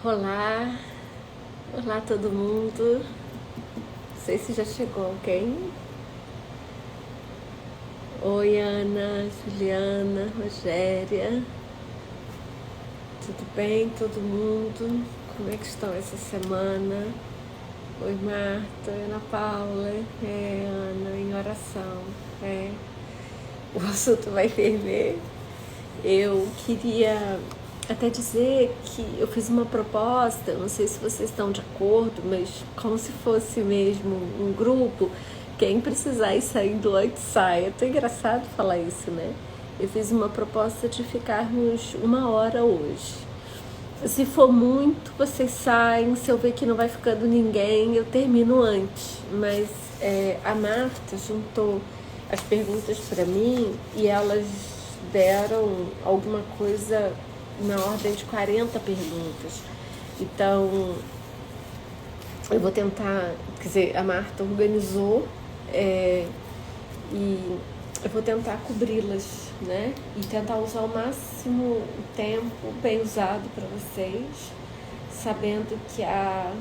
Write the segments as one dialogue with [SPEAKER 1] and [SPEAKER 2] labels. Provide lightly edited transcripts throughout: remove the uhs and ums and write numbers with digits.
[SPEAKER 1] Olá, olá todo mundo. Não sei se já chegou alguém. Oi, Ana, Juliana, Rogéria. Tudo bem, todo mundo? Como é que estão essa semana? Oi, Marta, oi, Ana Paula. Ana, em oração. O assunto vai ferver. Eu queria até dizer que eu fiz uma proposta, não sei se vocês estão de acordo, mas como se fosse mesmo um grupo, quem precisar ir saindo antes sai. É tão engraçado falar isso, né? Eu fiz uma proposta de ficarmos 1 hora hoje. Se for muito, vocês saem, se eu ver que não vai ficando ninguém, eu termino antes. Mas a Marta juntou as perguntas para mim e elas deram alguma coisa na ordem de 40 perguntas. Então, eu vou tentar, quer dizer, a Marta organizou e eu vou tentar cobri-las, né? E tentar usar o máximo o tempo bem usado para vocês, sabendo que a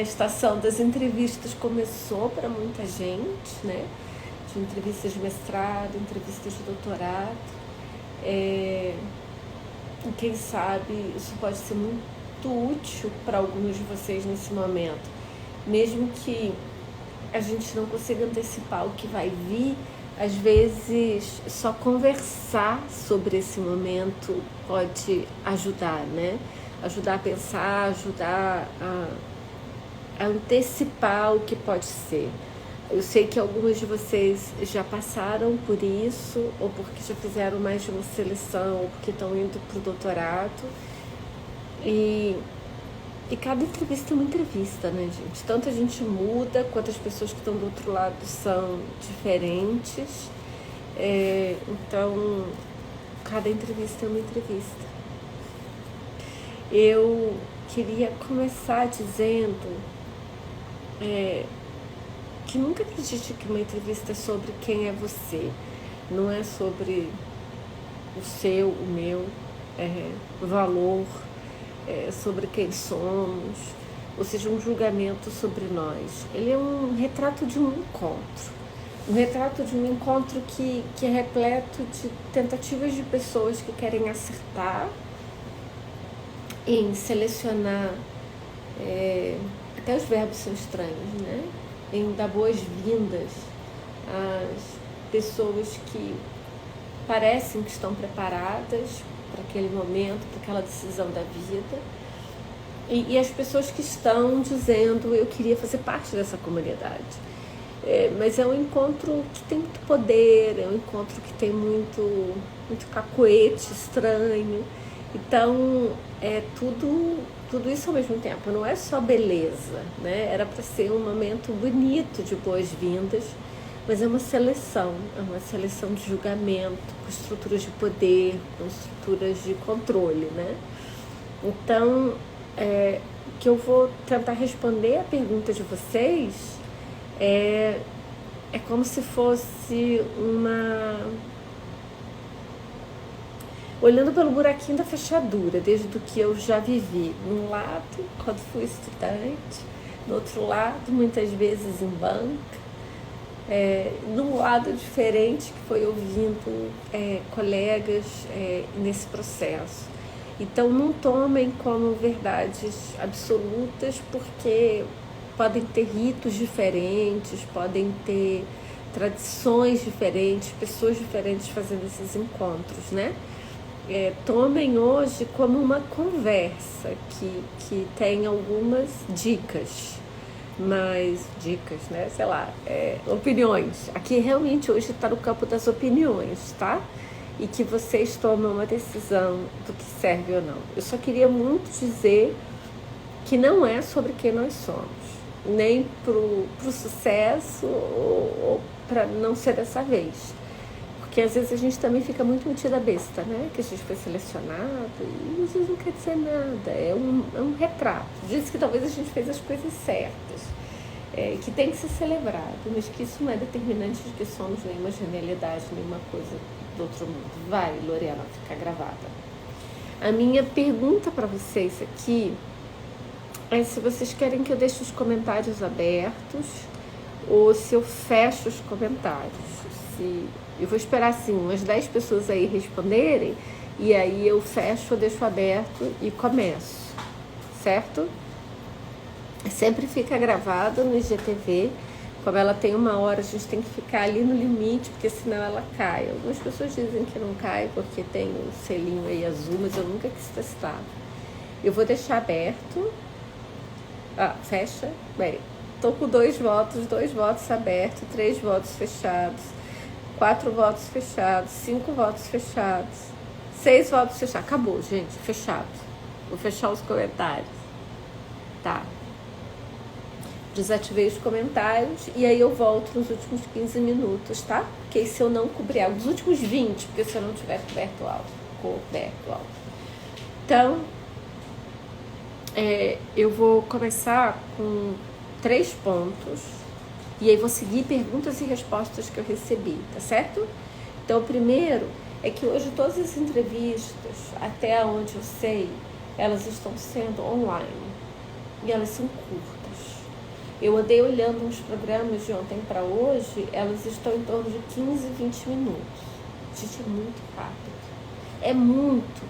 [SPEAKER 1] estação das entrevistas começou para muita gente, né? De entrevistas de mestrado, entrevistas de doutorado. E quem sabe isso pode ser muito útil para alguns de vocês nesse momento. Mesmo que a gente não consiga antecipar o que vai vir, às vezes só conversar sobre esse momento pode ajudar, né? Ajudar a pensar, ajudar a antecipar o que pode ser. Eu sei que alguns de vocês já passaram por isso, ou porque já fizeram mais de uma seleção, ou porque estão indo para o doutorado. E cada entrevista é uma entrevista, né, gente? Tanto a gente muda, quanto as pessoas que estão do outro lado são diferentes. Então, cada entrevista é uma entrevista. Eu queria começar dizendo que nunca acredite que uma entrevista é sobre quem é você. Não é sobre o seu, o meu valor, sobre quem somos, ou seja, um julgamento sobre nós. Ele é um retrato de um encontro. Um retrato de um encontro que é repleto de tentativas de pessoas que querem acertar em selecionar, até os verbos são estranhos, né? Em dar boas-vindas às pessoas que parecem que estão preparadas para aquele momento, para aquela decisão da vida, e as pessoas que estão dizendo: eu queria fazer parte dessa comunidade. Mas é um encontro que tem muito poder, é um encontro que tem muito cacuete estranho. Então, tudo isso ao mesmo tempo, não é só beleza, né? Era para ser um momento bonito de boas-vindas, mas é uma seleção de julgamento, com estruturas de poder, com estruturas de controle, né? Então, que eu vou tentar responder a pergunta de vocês é como se fosse olhando pelo buraquinho da fechadura, desde o que eu já vivi. Num lado, quando fui estudante, no outro lado, muitas vezes em banca, num lado diferente, que foi ouvindo colegas nesse processo. Então, não tomem como verdades absolutas, porque podem ter ritos diferentes, podem ter tradições diferentes, pessoas diferentes fazendo esses encontros, né? Tomem hoje como uma conversa que tem algumas dicas, né? Sei lá, opiniões. Aqui realmente hoje está no campo das opiniões, tá? E que vocês tomam uma decisão do que serve ou não. Eu só queria muito dizer que não é sobre quem nós somos, nem pro sucesso ou para não ser dessa vez. Porque às vezes a gente também fica muito metida besta, né? Que a gente foi selecionado e às vezes não quer dizer nada. É um retrato. Diz que talvez a gente fez as coisas certas, que tem que ser celebrado, mas que isso não é determinante de que somos nenhuma genialidade, nenhuma coisa do outro mundo. Vai, Lorena, ficar gravada. A minha pergunta para vocês aqui é se vocês querem que eu deixe os comentários abertos ou se eu fecho os comentários. Eu vou esperar assim umas 10 pessoas aí responderem e aí eu fecho, eu deixo aberto e começo, certo? Sempre fica gravado no IGTV. Como ela tem 1 hora, a gente tem que ficar ali no limite, porque senão ela cai. Algumas pessoas dizem que não cai porque tem um selinho aí azul, mas eu nunca quis testar. Eu vou deixar aberto. Fecha. Bem, tô com 2 votos abertos, 3 votos fechados, 4 votos fechados, 5 votos fechados, 6 votos fechados. Acabou, gente, fechado. Vou fechar os comentários. Tá. Desativei os comentários e aí eu volto nos últimos 15 minutos, tá? Porque se eu não cobrir algo, dos últimos 20, porque se eu não tiver coberto alto. Então, eu vou começar com 3 pontos e aí vou seguir perguntas e respostas que eu recebi, tá certo? Então, o primeiro é que hoje todas as entrevistas, até onde eu sei, elas estão sendo online e elas são curtas. Eu andei olhando uns programas de ontem para hoje, elas estão em torno de 15, 20 minutos. Gente, é muito rápido. É muito.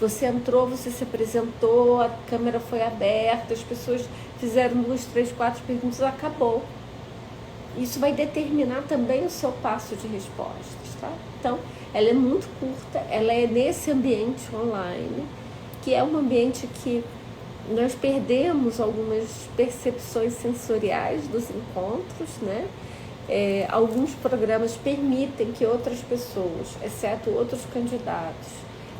[SPEAKER 1] Você entrou, você se apresentou, a câmera foi aberta, as pessoas fizeram 2, 3, 4 perguntas, acabou. Isso vai determinar também o seu passo de respostas, tá? Então, ela é muito curta, ela é nesse ambiente online, que é um ambiente que nós perdemos algumas percepções sensoriais dos encontros, né? Alguns programas permitem que outras pessoas, exceto outros candidatos,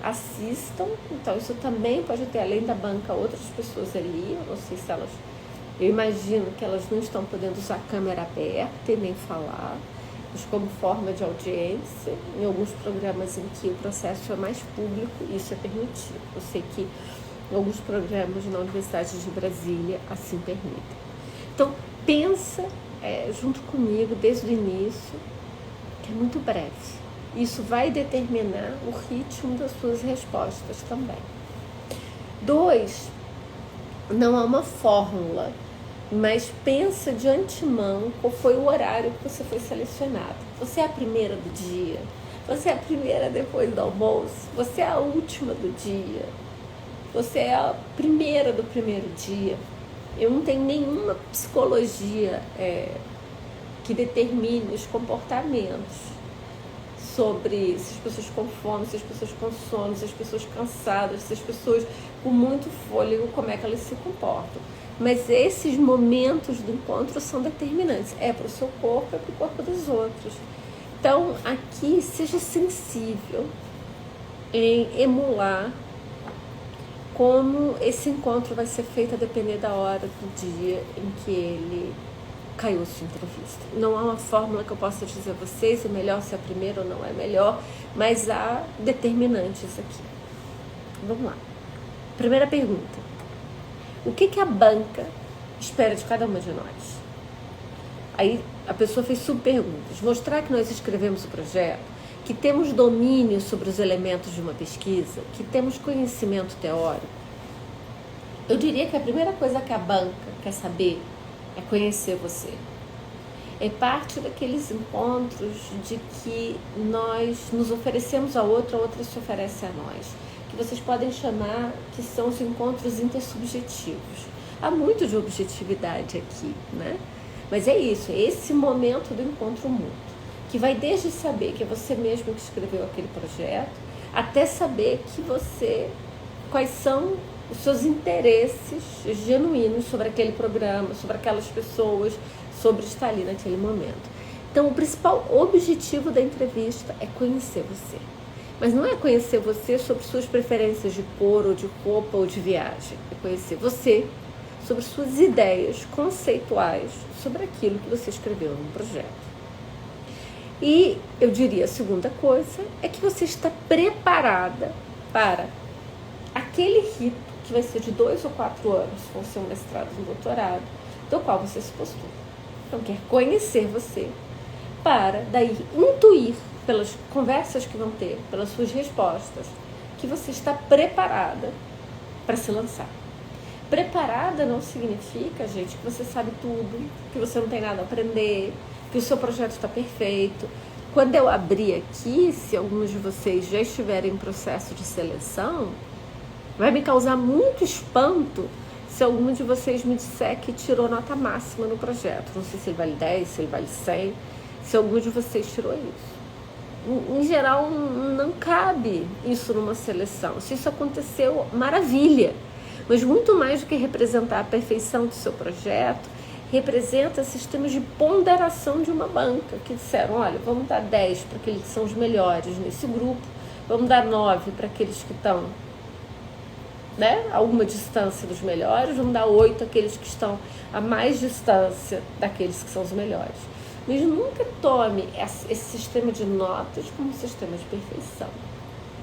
[SPEAKER 1] assistam. Então, isso também pode ter, além da banca, outras pessoas ali. Eu não sei se elas... Eu imagino que elas não estão podendo usar a câmera aberta e nem falar, mas como forma de audiência, em alguns programas em que o processo é mais público, isso é permitido. Eu sei que alguns programas na Universidade de Brasília assim permitem. Então, pensa junto comigo desde o início, que é muito breve. Isso vai determinar o ritmo das suas respostas também. 2, não há uma fórmula, mas pensa de antemão qual foi o horário que você foi selecionado. Você é a primeira do dia? Você é a primeira depois do almoço? Você é a última do dia? Você é a primeira do primeiro dia? Eu não tenho nenhuma psicologia que determine os comportamentos sobre se as pessoas com fome, se as pessoas com sono, se as pessoas cansadas, se as pessoas com muito fôlego, como é que elas se comportam. Mas esses momentos do encontro são determinantes. É para o seu corpo, é para o corpo dos outros. Então, aqui, seja sensível em emular como esse encontro vai ser feito a depender da hora do dia em que ele caiu a sua entrevista. Não há uma fórmula que eu possa dizer a vocês, é melhor ser a primeira ou não é melhor, mas há determinantes aqui. Vamos lá. Primeira pergunta. O que a banca espera de cada uma de nós? Aí a pessoa fez subperguntas. Mostrar que nós escrevemos o projeto, que temos domínio sobre os elementos de uma pesquisa, que temos conhecimento teórico. Eu diria que a primeira coisa que a banca quer saber é conhecer você. É parte daqueles encontros de que nós nos oferecemos a outra se oferece a nós. Que vocês podem chamar que são os encontros intersubjetivos. Há muito de objetividade aqui, né? Mas é isso, é esse momento do encontro mútuo, que vai desde saber que é você mesmo que escreveu aquele projeto, até saber quais são os seus interesses genuínos sobre aquele programa, sobre aquelas pessoas, sobre estar ali naquele momento. Então, o principal objetivo da entrevista é conhecer você. Mas não é conhecer você sobre suas preferências de cor, ou de roupa, ou de viagem. É conhecer você sobre suas ideias conceituais sobre aquilo que você escreveu no projeto. E eu diria a segunda coisa é que você está preparada para aquele rito que vai ser de 2 ou 4 anos, se for ser um mestrado ou um doutorado, do qual você se postula. Então, quer conhecer você para daí intuir pelas conversas que vão ter, pelas suas respostas, que você está preparada para se lançar. Preparada não significa, gente, que você sabe tudo, que você não tem nada a aprender, que o seu projeto está perfeito. Quando eu abrir aqui, se alguns de vocês já estiverem em processo de seleção, vai me causar muito espanto se algum de vocês me disser que tirou nota máxima no projeto. Não sei se ele vale 10, se ele vale 100, se algum de vocês tirou isso. Em geral, não cabe isso numa seleção. Se isso aconteceu, maravilha. Mas muito mais do que representar a perfeição do seu projeto, representa sistemas de ponderação de uma banca, que disseram, olha, vamos dar 10 para aqueles que são os melhores nesse grupo, vamos dar 9 para aqueles que estão, né, a uma distância dos melhores, vamos dar 8 àqueles que estão a mais distância daqueles que são os melhores. Mas nunca tome esse sistema de notas como um sistema de perfeição.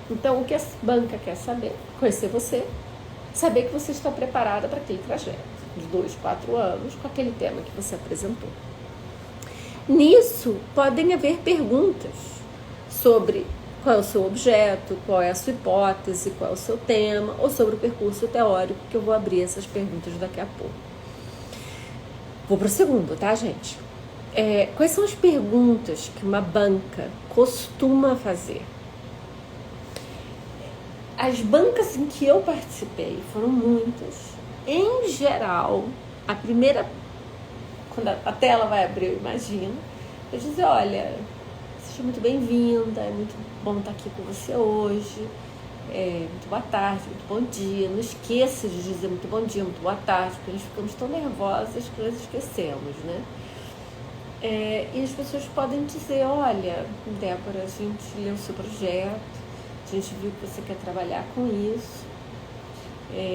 [SPEAKER 1] Então, o que a banca quer saber? Conhecer você, saber que você está preparada para aquele trajeto de 2, 4 anos com aquele tema que você apresentou. Nisso, podem haver perguntas sobre qual é o seu objeto, qual é a sua hipótese, qual é o seu tema, ou sobre o percurso teórico, que eu vou abrir essas perguntas daqui a pouco. Vou para o segundo, tá, gente? Quais são as perguntas que uma banca costuma fazer? As bancas em que eu participei foram muitas. Em geral, a primeira, quando a tela vai abrir, eu imagino, eu dizer, olha, seja muito bem-vinda, é muito bom estar aqui com você hoje, muito boa tarde, muito bom dia. Não esqueça de dizer muito bom dia, muito boa tarde, porque nós ficamos tão nervosas que nós esquecemos, né? E as pessoas podem dizer, olha, Débora, a gente leu o seu projeto, a gente viu que você quer trabalhar com isso,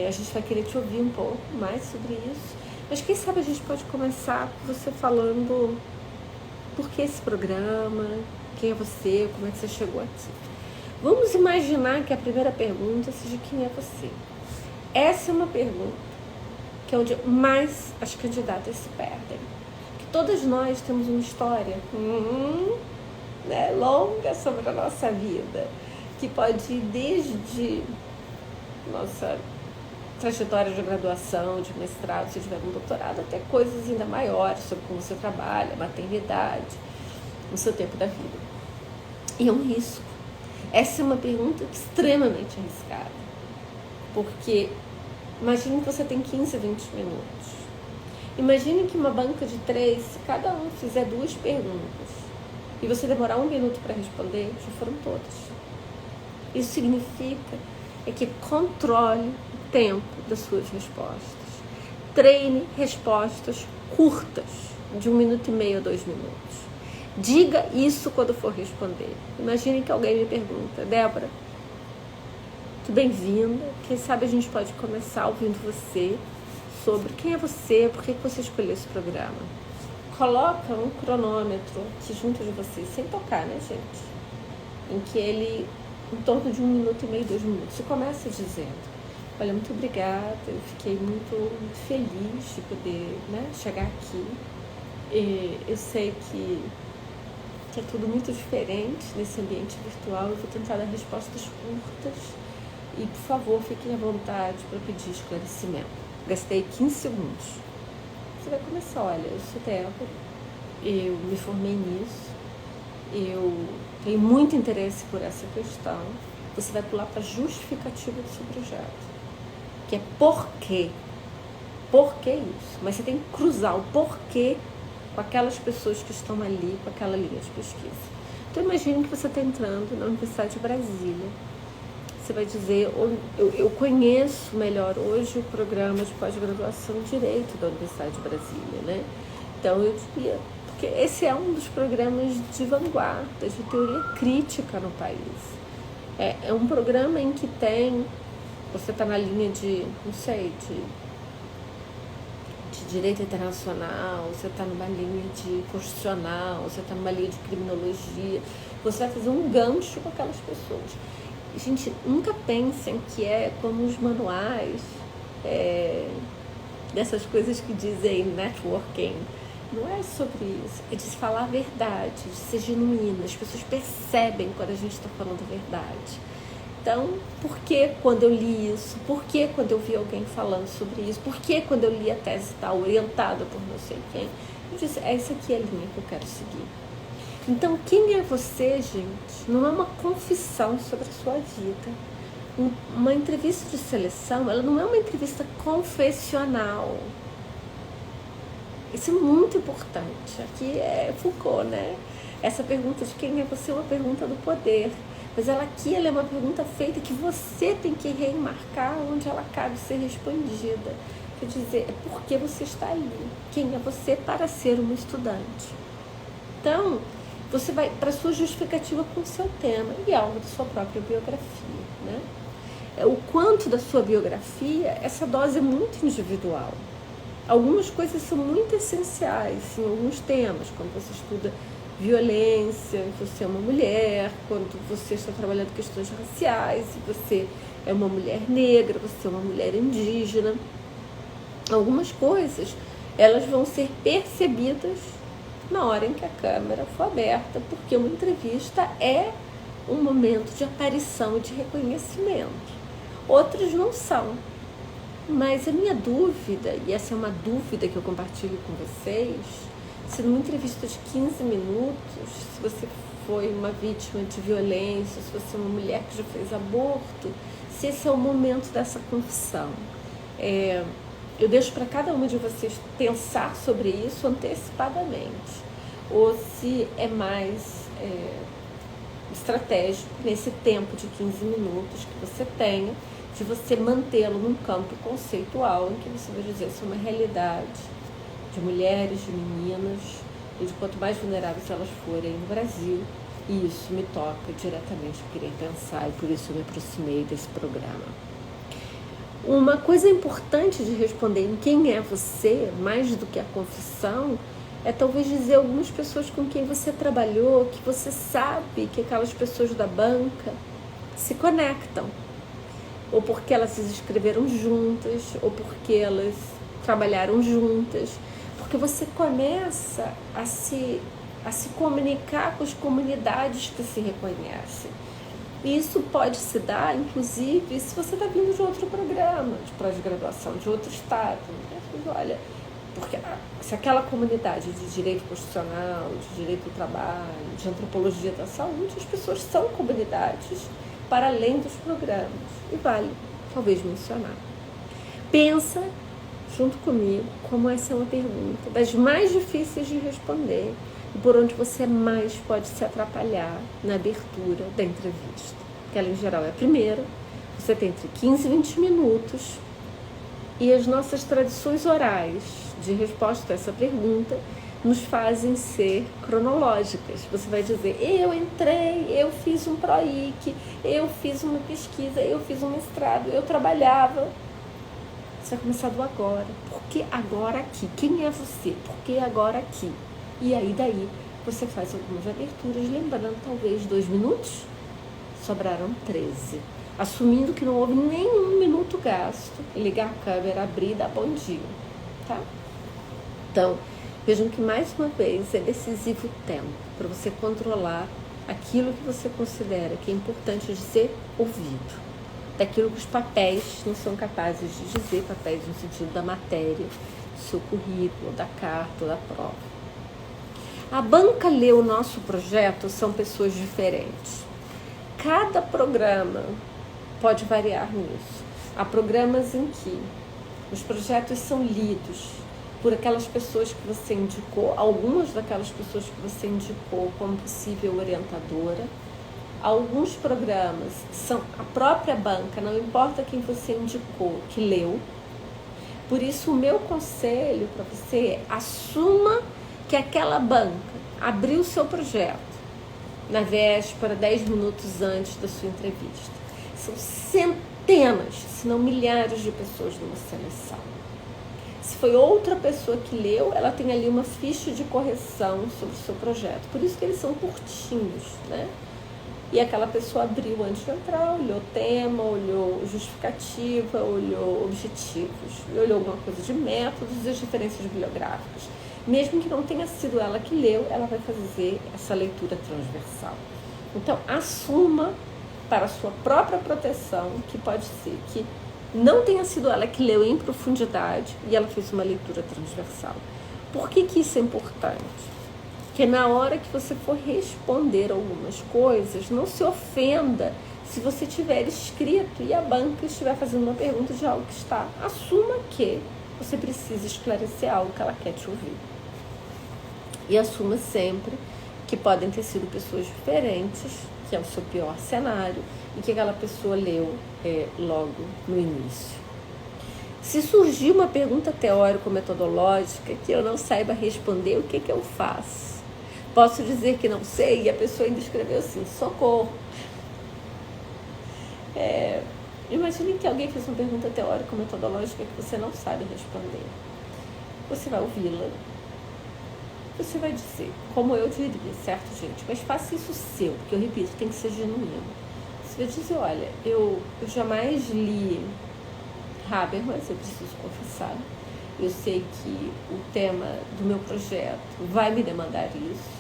[SPEAKER 1] a gente vai querer te ouvir um pouco mais sobre isso, mas quem sabe a gente pode começar com você falando por que esse programa, quem é você, como é que você chegou aqui. Vamos imaginar que a primeira pergunta seja quem é você. Essa é uma pergunta que é onde mais as candidatas se perdem. Que todas nós temos uma história né, longa sobre a nossa vida, que pode ir desde nossa trajetória de graduação, de mestrado, se tiver um doutorado, até coisas ainda maiores sobre como você trabalha, maternidade, no seu tempo da vida. E é um risco. Essa é uma pergunta extremamente arriscada, porque imagine que você tem 15, 20 minutos. Imagine que uma banca de 3, se cada um fizer 2 perguntas e você demorar 1 minuto para responder, já foram todas. Isso significa que controle o tempo das suas respostas. Treine respostas curtas, de 1 minuto e meio a 2 minutos. Diga isso quando for responder. Imagine que alguém me pergunta, Débora, muito bem-vinda. Quem sabe a gente pode começar ouvindo você sobre quem é você, por que você escolheu esse programa. Coloca um cronômetro aqui junto de você, sem tocar, né, gente? Em que ele, em torno de 1 minuto e meio, 2 minutos, você começa dizendo, olha, muito obrigada, eu fiquei muito feliz de poder, né, chegar aqui. Eu sei que é tudo muito diferente nesse ambiente virtual, eu vou tentar dar respostas curtas e, por favor, fiquem à vontade para pedir esclarecimento. Gastei 15 segundos. Você vai começar, olha, eu sou Débora, eu me formei nisso, eu tenho muito interesse por essa questão. Você vai pular para a justificativa do seu projeto, que é por quê. Por que isso? Mas você tem que cruzar o porquê com aquelas pessoas que estão ali, com aquela linha de pesquisa. Então, imagine que você está entrando na Universidade de Brasília. Você vai dizer, eu conheço melhor hoje o programa de pós-graduação em Direito da Universidade de Brasília, né? Então, eu diria, porque esse é um dos programas de vanguarda, de teoria crítica no país. É um programa em que você está na linha de, não sei, de direito internacional, você está numa linha de constitucional, você está numa linha de criminologia, você vai fazer um gancho com aquelas pessoas. Gente, nunca pensem que é como os manuais dessas coisas que dizem networking. Não é sobre isso, é de se falar a verdade, de ser genuína. As pessoas percebem quando a gente está falando a verdade. Então, por que quando eu li isso? Por que quando eu vi alguém falando sobre isso? Por que quando eu li a tese tal, orientada por não sei quem? Eu disse, essa aqui é a linha que eu quero seguir. Então, quem é você, gente? Não é uma confissão sobre a sua vida. Uma entrevista de seleção, ela não é uma entrevista confessional. Isso é muito importante. Aqui é Foucault, né? Essa pergunta de quem é você é uma pergunta do poder. Mas ela é uma pergunta feita que você tem que remarcar onde ela cabe ser respondida. Quer dizer, é por que você está ali? Quem é você para ser uma estudante? Então, você vai para a sua justificativa com o seu tema e algo da sua própria biografia, né? O quanto da sua biografia, essa dose é muito individual. Algumas coisas são muito essenciais em alguns temas, quando você estuda violência, você é uma mulher, quando você está trabalhando questões raciais, você é uma mulher negra, você é uma mulher indígena. Algumas coisas, elas vão ser percebidas na hora em que a câmera for aberta, porque uma entrevista é um momento de aparição e de reconhecimento. Outras não são. Mas a minha dúvida, e essa é uma dúvida que eu compartilho com vocês, se numa entrevista de 15 minutos, se você foi uma vítima de violência, se você é uma mulher que já fez aborto, se esse é o momento dessa confissão. Eu deixo para cada uma de vocês pensar sobre isso antecipadamente, ou se é mais estratégico, nesse tempo de 15 minutos que você tenha, de você mantê-lo num campo conceitual, em que você vai dizer isso é uma realidade de mulheres, de meninas, e de quanto mais vulneráveis elas forem no Brasil, e isso me toca diretamente querer pensar, e por isso eu me aproximei desse programa. Uma coisa importante de responder em quem é você, mais do que a confissão, é talvez dizer algumas pessoas com quem você trabalhou, que você sabe que aquelas pessoas da banca se conectam, ou porque elas se inscreveram juntas, ou porque elas trabalharam juntas, porque você começa a se comunicar com as comunidades que se reconhecem. E isso pode se dar, inclusive, se você está vindo de outro programa de pós-graduação, de outro estado. Né? Olha, porque se aquela comunidade de direito constitucional, de direito do trabalho, de antropologia da saúde, as pessoas são comunidades para além dos programas. E vale, talvez, mencionar. Pensa, junto comigo, como essa é uma pergunta das mais difíceis de responder e por onde você mais pode se atrapalhar na abertura da entrevista. Que ela, em geral, é a primeira. Você tem entre 15 e 20 minutos. E as nossas tradições orais de resposta a essa pergunta nos fazem ser cronológicas. Você vai dizer, eu entrei, eu fiz um PROIC, eu fiz uma pesquisa, eu fiz um mestrado, eu trabalhava. Você vai começar do agora. Por que agora aqui? Quem é você? Por que agora aqui? E aí daí você faz algumas aberturas, lembrando talvez 2 minutos, sobraram 13. Assumindo que não houve nenhum minuto gasto em ligar a câmera, abrir e dar bom dia. Tá? Então, vejam que, mais uma vez, é decisivo o tempo para você controlar aquilo que você considera que é importante de ser ouvido, daquilo que os papéis não são capazes de dizer, papéis no sentido da matéria, do seu currículo, da carta, da prova. A banca lê o nosso projeto, são pessoas diferentes. Cada programa pode variar nisso. Há programas em que os projetos são lidos por aquelas pessoas que você indicou, algumas daquelas pessoas que você indicou como possível orientadora. Alguns programas são a própria banca, não importa quem você indicou, que leu. Por isso, o meu conselho para você é assuma que aquela banca abriu o seu projeto na véspera, 10 minutos antes da sua entrevista. São centenas, se não milhares de pessoas numa seleção. Se foi outra pessoa que leu, ela tem ali uma ficha de correção sobre o seu projeto. Por isso que eles são curtinhos, né? E aquela pessoa abriu antes de entrar, olhou o tema, olhou justificativa, olhou objetivos, olhou alguma coisa de métodos e as referências bibliográficas. Mesmo que não tenha sido ela que leu, ela vai fazer essa leitura transversal. Então, assuma para a sua própria proteção, que pode ser que não tenha sido ela que leu em profundidade e ela fez uma leitura transversal. Por que isso é importante? Porque na hora que você for responder algumas coisas, não se ofenda se você tiver escrito e a banca estiver fazendo uma pergunta de algo que está. Assuma que você precisa esclarecer algo que ela quer te ouvir. E assuma sempre que podem ter sido pessoas diferentes, que é o seu pior cenário, e que aquela pessoa leu logo no início. Se surgir uma pergunta teórico-metodológica que eu não saiba responder, o que eu faço? Posso dizer que não sei e a pessoa ainda escreveu assim, socorro. Imagine que alguém fez uma pergunta teórico-metodológica que você não sabe responder. Você vai ouvi-la. Você vai dizer, como eu diria, certo, gente? Mas faça isso seu, porque eu repito, tem que ser genuíno. Você vai dizer, olha, eu jamais li Habermas, eu preciso confessar. Eu sei que o tema do meu projeto vai me demandar isso.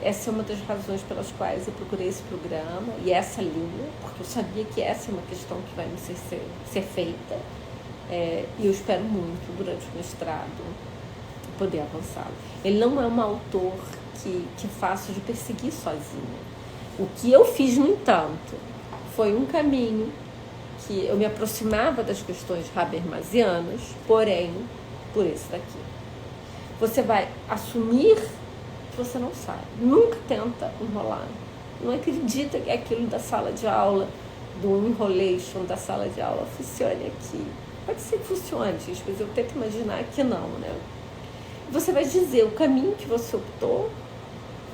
[SPEAKER 1] Essa é uma das razões pelas quais eu procurei esse programa e essa linha, porque eu sabia que essa é uma questão que vai me ser feita. E eu espero muito, durante o mestrado, poder avançar. Ele não é um autor que faço de perseguir sozinho. O que eu fiz, no entanto, foi um caminho que eu me aproximava das questões habermasianas, porém, por esse daqui. Você vai assumir que você não sabe. Nunca tenta enrolar. Não acredita que aquilo da sala de aula, do enrolation da sala de aula, funcione aqui. Pode ser que funcione, gente, mas eu tento imaginar que não, né? Você vai dizer o caminho que você optou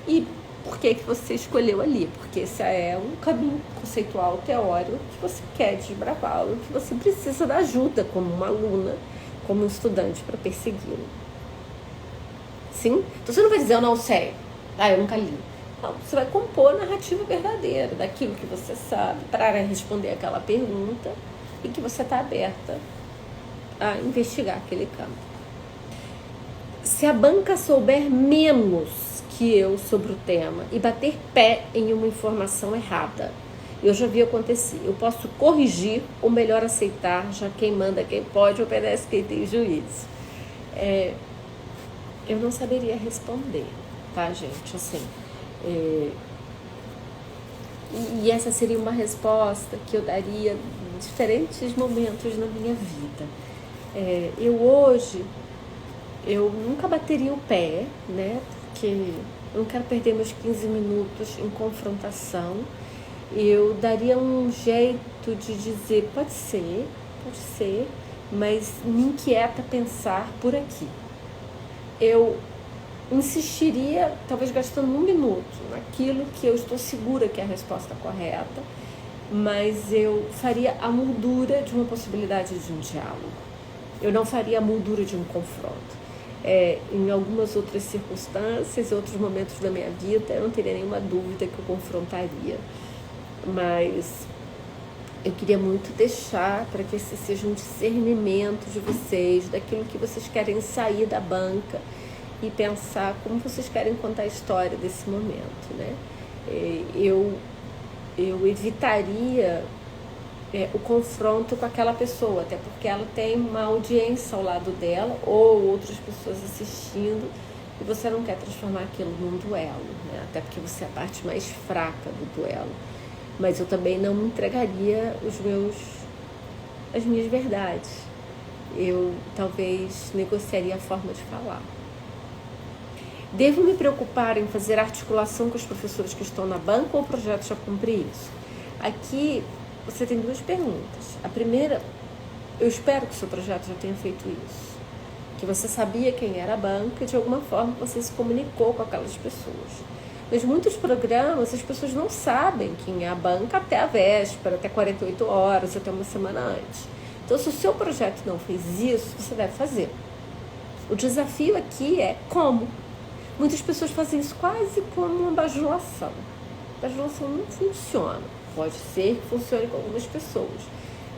[SPEAKER 1] e por que você escolheu ali. Porque esse é um caminho conceitual, teórico, que você quer desbravá-lo, que você precisa da ajuda como uma aluna, como um estudante para persegui-lo. Sim? Então você não vai dizer, eu não sei, eu nunca li. Não, você vai compor a narrativa verdadeira daquilo que você sabe para responder aquela pergunta e que você está aberta a investigar aquele campo. Se a banca souber menos que eu sobre o tema e bater pé em uma informação errada, eu já vi acontecer, eu posso corrigir ou melhor aceitar, já quem manda, quem pode, obedece quem tem juízo. Eu não saberia responder, tá, gente? Assim, e essa seria uma resposta que eu daria em diferentes momentos na minha vida. Eu nunca bateria o pé, né? Porque eu não quero perder meus 15 minutos em confrontação. Eu daria um jeito de dizer, pode ser, mas me inquieta pensar por aqui. Eu insistiria, talvez gastando 1 minuto, naquilo que eu estou segura que é a resposta correta, mas eu faria a moldura de uma possibilidade de um diálogo. Eu não faria a moldura de um confronto. Em algumas outras circunstâncias, em outros momentos da minha vida, eu não teria nenhuma dúvida que eu confrontaria. Mas eu queria muito deixar para que esse seja um discernimento de vocês, daquilo que vocês querem sair da banca e pensar como vocês querem contar a história desse momento, né? Eu evitaria o confronto com aquela pessoa, até porque ela tem uma audiência ao lado dela ou outras pessoas assistindo e você não quer transformar aquilo num duelo, né? Até porque você é a parte mais fraca do duelo. Mas eu também não me entregaria as minhas verdades. Eu talvez negociaria a forma de falar. Devo me preocupar em fazer articulação com os professores que estão na banca ou o projeto já cumpre isso? Aqui você tem 2 perguntas. A primeira, eu espero que o seu projeto já tenha feito isso. Que você sabia quem era a banca e de alguma forma você se comunicou com aquelas pessoas. Mas muitos programas, as pessoas não sabem quem é a banca até a véspera, até 48 horas, até uma semana antes. Então, se o seu projeto não fez isso, você deve fazer. O desafio aqui é como. Muitas pessoas fazem isso quase como uma bajulação. Bajulação não funciona. Pode ser que funcione com algumas pessoas,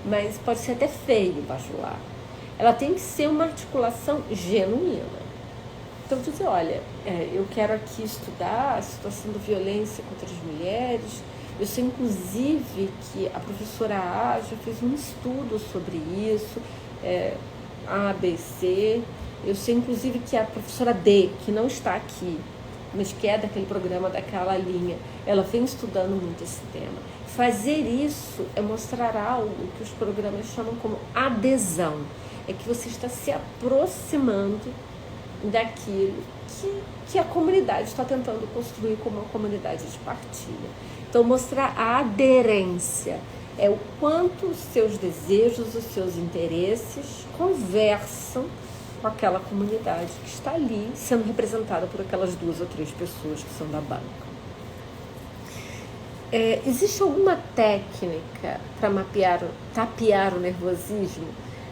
[SPEAKER 1] mas pode ser até feio bajular. Ela tem que ser uma articulação genuína. Então, olha, eu quero aqui estudar a situação da violência contra as mulheres, Eu sei, inclusive, que a professora A já fez um estudo sobre isso, A, B, C. Eu sei, inclusive, que a professora D, que não está aqui, mas que é daquele programa, daquela linha, ela vem estudando muito esse tema. Fazer isso é mostrar algo que os programas chamam como adesão. É que você está se aproximando daquilo que a comunidade está tentando construir como uma comunidade de partilha. Então, mostrar a aderência é o quanto os seus desejos, os seus interesses conversam com aquela comunidade que está ali sendo representada por aquelas 2 ou 3 pessoas que são da banca. Existe alguma técnica para tapear o nervosismo?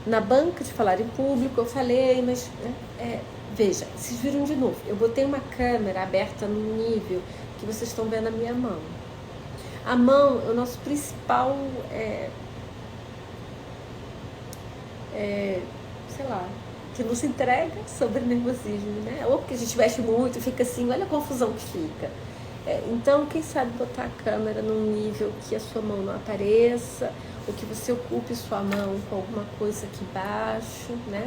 [SPEAKER 1] Na banca de falar em público eu falei, mas veja, vocês viram de novo, eu botei uma câmera aberta no nível que vocês estão vendo a minha mão. A mão é o nosso principal, sei lá, que nos entrega sobre nervosismo, né? Ou porque a gente mexe muito e fica assim, olha a confusão que fica. Então, quem sabe botar a câmera num nível que a sua mão não apareça, ou que você ocupe sua mão com alguma coisa aqui embaixo, né?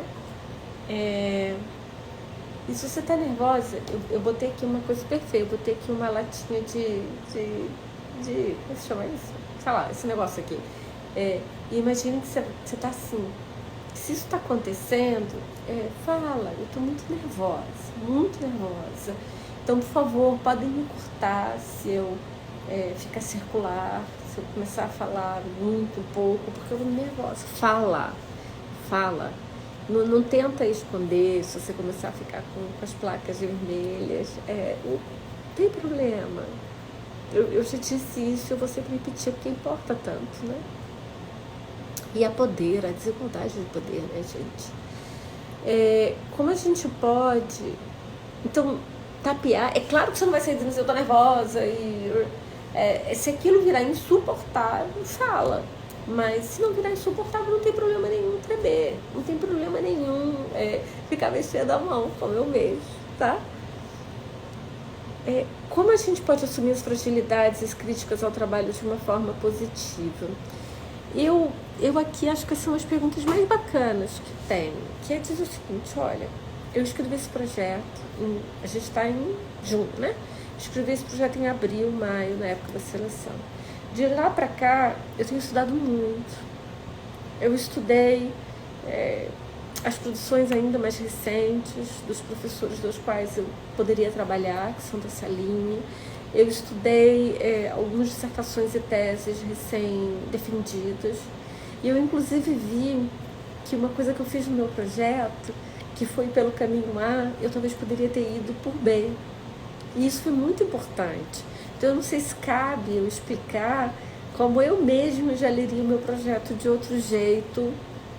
[SPEAKER 1] E se você está nervosa, eu botei aqui uma coisa perfeita, eu botei aqui uma latinha de como se chama isso? Sei lá, esse negócio aqui. E imagine que você está assim. Se isso está acontecendo, fala, eu estou muito nervosa, muito nervosa. Então, por favor, podem me cortar se eu ficar circular, se eu começar a falar muito, pouco, porque eu estou nervosa. Fala. Não tenta esconder se você começar a ficar com as placas vermelhas. Não tem problema. Eu já disse isso, eu vou sempre repetir, porque importa tanto, né? E a desigualdade de poder, né, gente? Como a gente pode... Então, tapear... É claro que você não vai sair dizendo, eu tô nervosa, se aquilo virar insuportável, fala. Mas se não virar insuportável, não tem problema nenhum tremer. Não tem problema nenhum ficar mexendo a mão, como eu mexo, tá? Como a gente pode assumir as fragilidades e as críticas ao trabalho de uma forma positiva? Eu aqui acho que são as perguntas mais bacanas que tem, que é dizer o seguinte, olha, eu escrevi esse projeto, a gente está em junho, né? Escrevi esse projeto em abril, maio, na época da seleção. De lá para cá, eu tenho estudado muito. Eu estudei as produções ainda mais recentes dos professores dos quais eu poderia trabalhar, que são dessa linha. Eu estudei algumas dissertações e teses recém-defendidas. E eu, inclusive, vi que uma coisa que eu fiz no meu projeto, que foi pelo caminho A, eu talvez poderia ter ido por B. E isso foi muito importante. Então, eu não sei se cabe eu explicar como eu mesma já leria o meu projeto de outro jeito.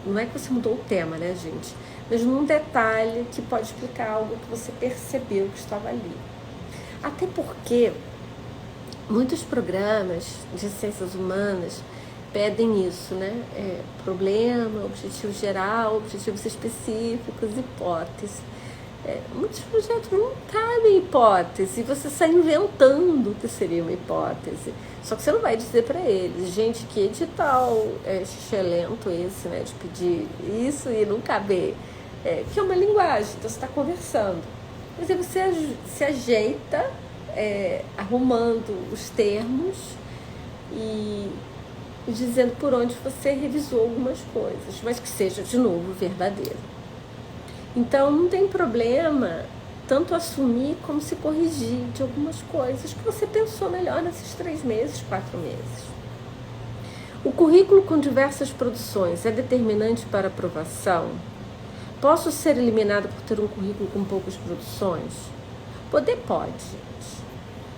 [SPEAKER 1] Não é que você mudou o tema, né, gente? Mas num detalhe que pode explicar algo que você percebeu que estava ali. Até porque muitos programas de ciências humanas pedem isso, né? Problema, objetivo geral, objetivos específicos, hipótese. Muitos projetos não cabem hipótese, e você sai inventando o que seria uma hipótese. Só que você não vai dizer para eles, gente, que edital xixelento esse, né? De pedir isso e não caber. Que é uma linguagem, então você está conversando. Mas aí você se ajeita, arrumando os termos e dizendo por onde você revisou algumas coisas, mas que seja, de novo, verdadeiro. Então, não tem problema tanto assumir como se corrigir de algumas coisas que você pensou melhor nesses 3 meses, 4 meses. O currículo com diversas produções é determinante para aprovação? Posso ser eliminado por ter um currículo com poucas produções? Poder pode, gente.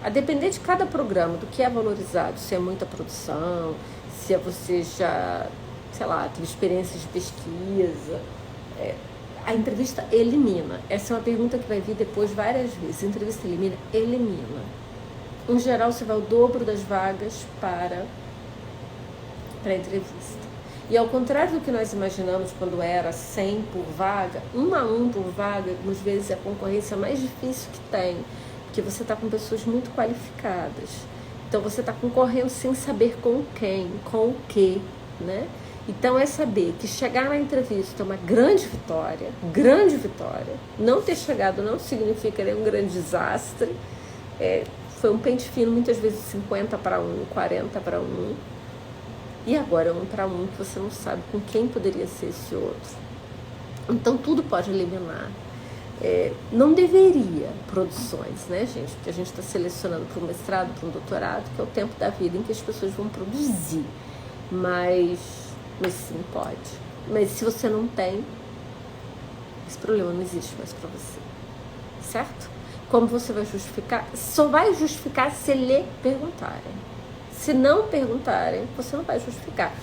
[SPEAKER 1] A depender de cada programa, do que é valorizado, se é muita produção, se você já, sei lá, teve experiência de pesquisa, a entrevista elimina. Essa é uma pergunta que vai vir depois várias vezes. A entrevista elimina. Em geral, você vai o dobro das vagas para a entrevista. E ao contrário do que nós imaginamos quando era 100 por vaga, 1 a 1 por vaga, algumas vezes é a concorrência mais difícil que tem, porque você está com pessoas muito qualificadas. Então você está concorrendo sem saber com quem, com o quê, né? Então é saber que chegar na entrevista é uma grande vitória, grande vitória. Não ter chegado não significa nenhum grande desastre. Foi um pente fino, muitas vezes 50-1, 40-1. E agora é 1-1 que você não sabe com quem poderia ser esse outro. Então tudo pode eliminar. Não deveria produções, né, gente? Porque a gente está selecionando para um mestrado, para um doutorado, que é o tempo da vida em que as pessoas vão produzir. Mas sim, pode. Mas se você não tem, esse problema não existe mais para você. Certo? Como você vai justificar? Só vai justificar se lhe perguntarem. Se não perguntarem, você não vai justificar.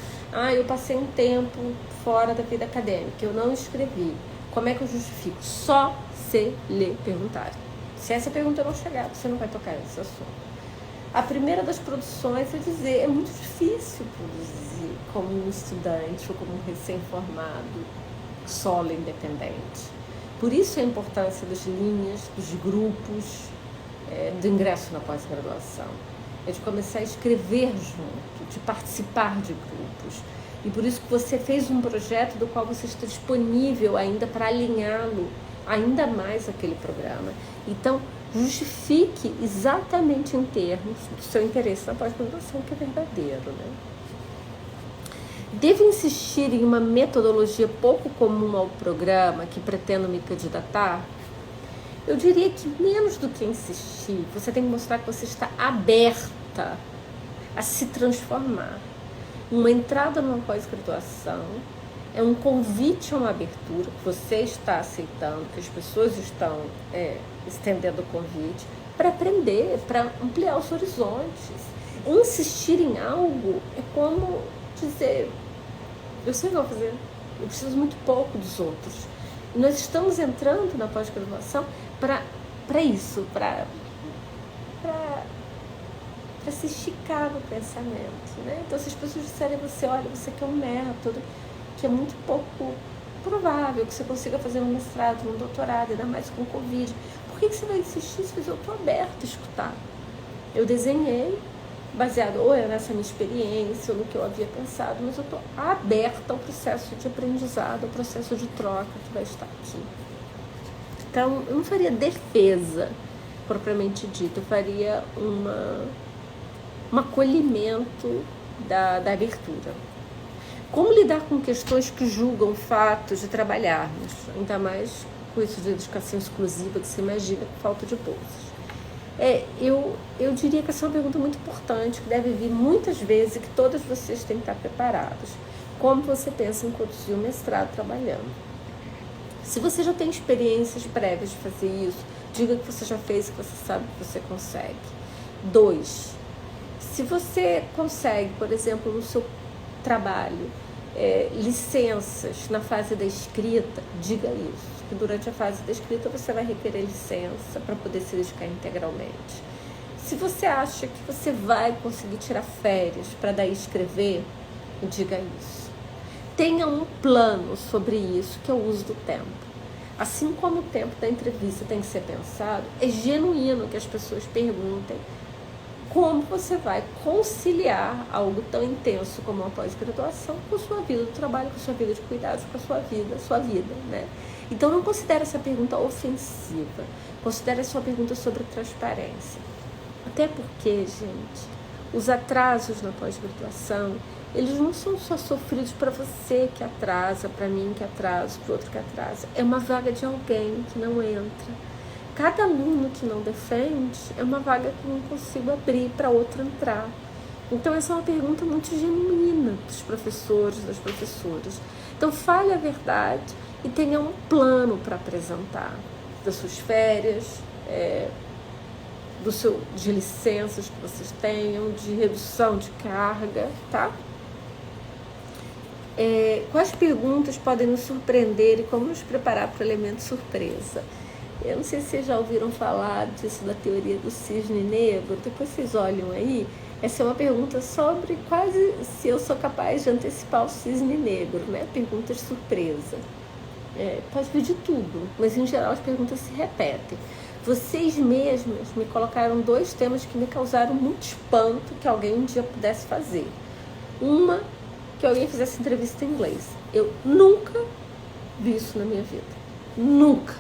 [SPEAKER 1] Eu passei um tempo fora da vida acadêmica, eu não escrevi. Como é que eu justifico? Só se lhe perguntarem. Se essa pergunta não chegar, você não vai tocar nesse assunto. A primeira das produções é dizer, é muito difícil produzir como um estudante ou como um recém-formado solo independente. Por isso a importância das linhas, dos grupos, do ingresso na pós-graduação. É de começar a escrever junto, de participar de grupos. E por isso que você fez um projeto do qual você está disponível ainda para alinhá-lo ainda mais àquele programa. Então, justifique exatamente em termos do seu interesse na pós-graduação, que é verdadeiro, né? Devo insistir em uma metodologia pouco comum ao programa que pretendo me candidatar? Eu diria que menos do que insistir, você tem que mostrar que você está aberta a se transformar. Uma entrada numa pós-graduação é um convite a uma abertura que você está aceitando, que as pessoas estão estendendo o convite para aprender, para ampliar os horizontes. Insistir em algo é como dizer, eu sei o que eu vou fazer, eu preciso muito pouco dos outros. E nós estamos entrando na pós-graduação para isso, para se esticar no pensamento, né? Então, se as pessoas disserem a você, olha, você quer um método que é muito pouco provável que você consiga fazer um mestrado, um doutorado, ainda mais com Covid, por que você vai insistir se eu estou aberta a escutar? Eu desenhei baseado ou nessa minha experiência ou no que eu havia pensado, mas eu estou aberta ao processo de aprendizado, ao processo de troca que vai estar aqui. Então, eu não faria defesa propriamente dita, eu faria um acolhimento da abertura. Como lidar com questões que julgam o fato de trabalharmos, ainda mais com isso de educação exclusiva que você imagina, com falta de bolsas? Eu diria que essa é uma pergunta muito importante, que deve vir muitas vezes e que todas vocês têm que estar preparados. Como você pensa em conduzir um mestrado trabalhando? Se você já tem experiências prévias de fazer isso, diga que você já fez, que você sabe que você consegue. 2. Se você consegue, por exemplo, no seu trabalho, licenças na fase da escrita, diga isso. Que durante a fase da escrita você vai requerer licença para poder se dedicar integralmente. Se você acha que você vai conseguir tirar férias para daí escrever, diga isso. Tenha um plano sobre isso, que é o uso do tempo. Assim como o tempo da entrevista tem que ser pensado, é genuíno que as pessoas perguntem como você vai conciliar algo tão intenso como uma pós-graduação com a sua vida do trabalho, com a sua vida de cuidados, com a sua vida, né? Então não considere essa pergunta ofensiva, considere a sua pergunta sobre transparência. Até porque, gente, os atrasos na pós-graduação, eles não são só sofridos para você que atrasa, para mim que atrasa, para o outro que atrasa. É uma vaga de alguém que não entra. Cada aluno que não defende é uma vaga que não consigo abrir para outro entrar. Então essa é uma pergunta muito genuína dos professores, das professoras. Então fale a verdade e tenha um plano para apresentar das suas férias, de licenças que vocês tenham, de redução de carga, tá? Quais perguntas podem nos surpreender e como nos preparar para o elemento surpresa? Eu não sei se vocês já ouviram falar disso, da teoria do cisne negro. Depois vocês olham aí. Essa é uma pergunta sobre quase se eu sou capaz de antecipar o cisne negro, né? Perguntas surpresa. Pode vir de tudo, mas em geral as perguntas se repetem. Vocês mesmas me colocaram 2 temas que me causaram muito espanto que alguém um dia pudesse fazer. Uma, que alguém fizesse entrevista em inglês. Eu nunca vi isso na minha vida. Nunca.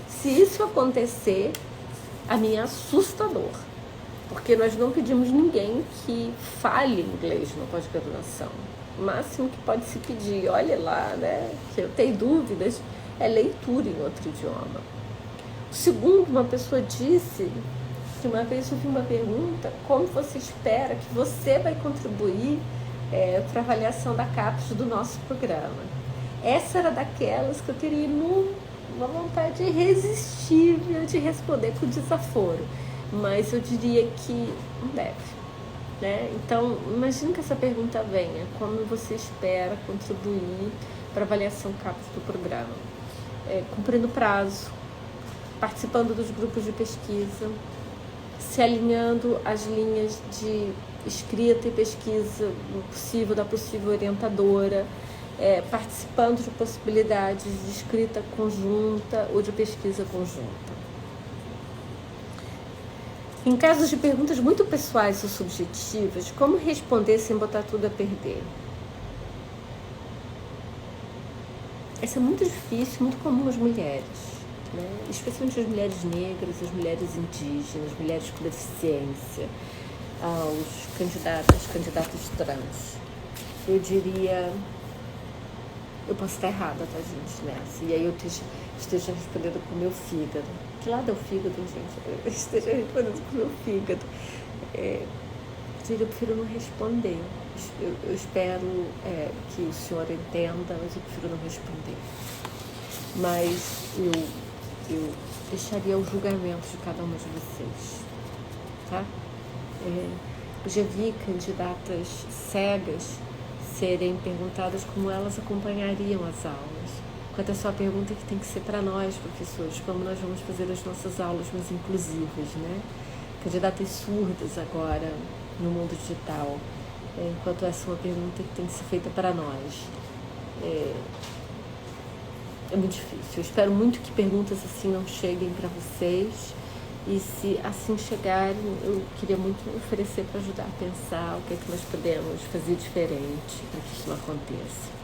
[SPEAKER 1] Se isso acontecer, a mim é assustador. Porque nós não pedimos ninguém que fale inglês na pós-graduação. O máximo que pode se pedir, olha lá, né? Que eu tenho dúvidas, é leitura em outro idioma. O segundo, uma pessoa disse que uma vez eu vi uma pergunta, como você espera que você vai contribuir para a avaliação da CAPES do nosso programa? Essa era daquelas que eu teria uma vontade irresistível de responder com desaforo, mas eu diria que não deve, né? Então, imagine que essa pergunta venha, como você espera contribuir para a avaliação CAPES do programa? Cumprindo prazo, participando dos grupos de pesquisa, se alinhando às linhas de escrita e pesquisa da possível orientadora, participando de possibilidades de escrita conjunta ou de pesquisa conjunta. Em casos de perguntas muito pessoais ou subjetivas, como responder sem botar tudo a perder? Isso é muito difícil, muito comum às mulheres, né? Especialmente as mulheres negras, as mulheres indígenas, as mulheres com deficiência, as candidatas trans. Eu diria, eu posso estar errada, tá, gente, nessa? E aí eu esteja respondendo com o meu fígado. Que lado é o fígado, gente? Eu esteja respondendo com o meu fígado. Eu prefiro não responder. Eu espero que o senhor entenda, mas eu prefiro não responder. Mas eu deixaria o julgamento de cada uma de vocês, tá? Eu já vi candidatas cegas serem perguntadas como elas acompanhariam as aulas. Quanto a sua pergunta que tem que ser para nós, professores, como nós vamos fazer as nossas aulas mais inclusivas, né? Candidatas surdas agora no mundo digital, enquanto essa é uma pergunta que tem que ser feita para nós. É muito difícil. Eu espero muito que perguntas assim não cheguem para vocês, e se assim chegarem, eu queria muito oferecer para ajudar a pensar o que é que nós podemos fazer diferente para que isso não aconteça.